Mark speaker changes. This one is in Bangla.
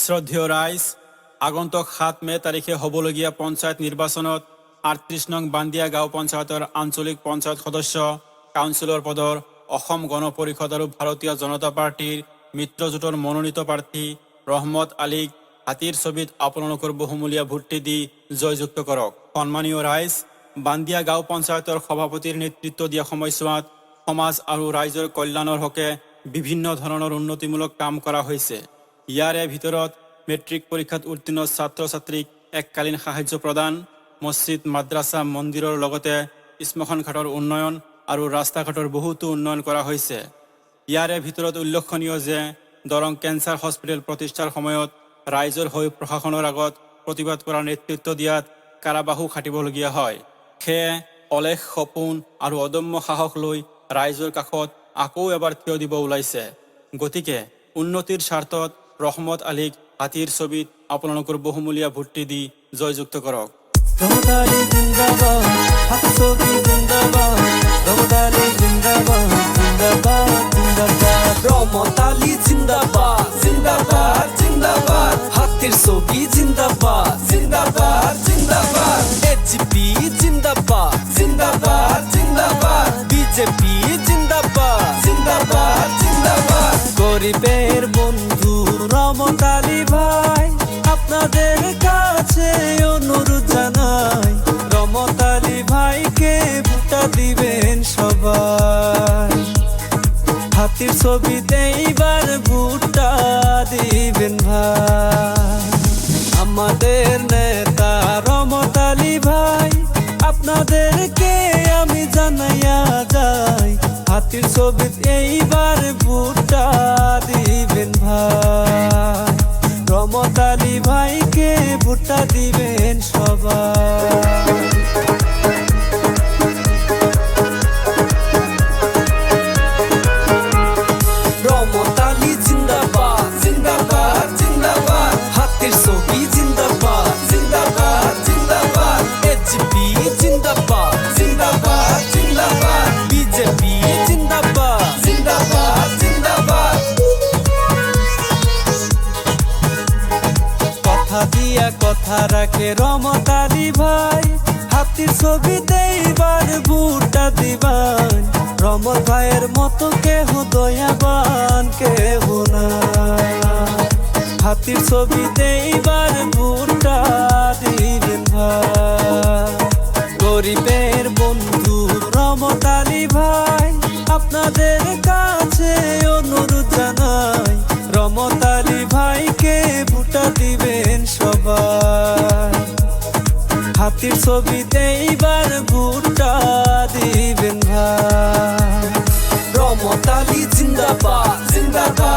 Speaker 1: শ্রদ্ধেয় রাইজ, আগন্তুক ৭ মে তাৰিখে হ'বলগীয়া পঞ্চায়ত নিৰ্বাচনত ৩৮ নং বান্দিয়া গাঁও পঞ্চায়তৰ আঞ্চলিক পঞ্চায়ত সদস্য কাউন্সিলৰ পদৰ অসম গণ পৰিষদ আৰু ভাৰতীয় জনতা পাৰ্টিৰ মিত্ৰজোঁটৰ মনোনীত প্ৰাৰ্থী ৰহমত আলীক হাতীৰ ছবিত আপোনালোকৰ বহুমূলীয়া ভোটটি দি জয়যুক্ত কৰক। সন্মানীয় ৰাইজ, বান্দিয়া গাঁও পঞ্চায়তৰ সভাপতিৰ নেতৃত্ব দিয়া সময়ছোৱাত সমাজ আৰু ৰাইজৰ কল্যাণৰ হকে বিভিন্ন ধৰণৰ উন্নতিমূলক কাম কৰা হৈছে। ইয়াৰে ভিতৰত মেট্ৰিক পৰীক্ষাত উত্তীৰ্ণ ছাত্ৰ ছাত্ৰীক এককালীন সাহায্য প্ৰদান, মছজিদ মাদ্ৰাছা মন্দিৰৰ লগতে শ্মশান ঘাটৰ উন্নয়ন আৰু ৰাস্তা ঘাটৰ বহুতো উন্নয়ন কৰা হৈছে। ইয়াৰে ভিতৰত উল্লেখনীয় যে দৰং কেঞ্চাৰ হস্পিটেল প্ৰতিষ্ঠাৰ সময়ত ৰাইজৰ হৈ প্ৰশাসনৰ আগত প্ৰতিবাদ কৰাৰ নেতৃত্ব দিয়াত কাৰাবাহু খাটিবলগীয়া হয়। সেয়ে অলেখ সপোন আৰু অদম্য সাহস লৈ ৰাইজৰ কাষত আকৌ এবাৰ থিয় দিব ওলাইছে। গতিকে উন্নতিৰ স্বাৰ্থত ৰহমত আলীক হাতীৰ ছবিত আপোনালোকৰ বহুমূলীয়া ভোটটি দি জয়যুক্ত কৰক।
Speaker 2: হাতীর ছবি জিন্দাবাদ জিন্দাবাদ জিন্দাবাদ, এজিপি জিন্দাবাদ জিন্দাবাদ জিন্দাবাদ, বিজেপি জিন্দাবাদ জিন্দাবাদ জিন্দাবাদ। গরিবের বন্ধু রহমত আলী ভাই, আপনাদের কাছে অনুরোধ জানাই, রহমত আলী ভাইকে ভোটটা দিবেন সবাই। হাতির ছবিতে এইবার ভোটটা দিবেন ভাই। আমাদের নেতা রহমত আলী ভাই, আপনাদেরকে আমি জানাইয়া যাই, হাতির ছবিতে এইবার ভোটটা দিবেন ভাই। রহমত আলী ভাইকে ভোটটা দিবেন সবাই। কথা রাখে রহমত আলী ভাই, হাতির ছবিতে এইবার ভোটটা দিবান। রহমত ভাইয়ের মতো কেহ দয়াবান কেহ নাই, হাতির ছবিতে এইবার ভোটটা দিবেন ভাই। গরিবের বন্ধু রহমত আলী ভাই, আপনাদের কাছে অনুরোধ জানাই, রহমত আলী ভাইকে ভোটটা দিবেন সবাই। হাতির ছবিতে এইবার ভোটটা দিবেন ভাই। রহমত আলী জিন্দাবাদ জিন্দাবাদ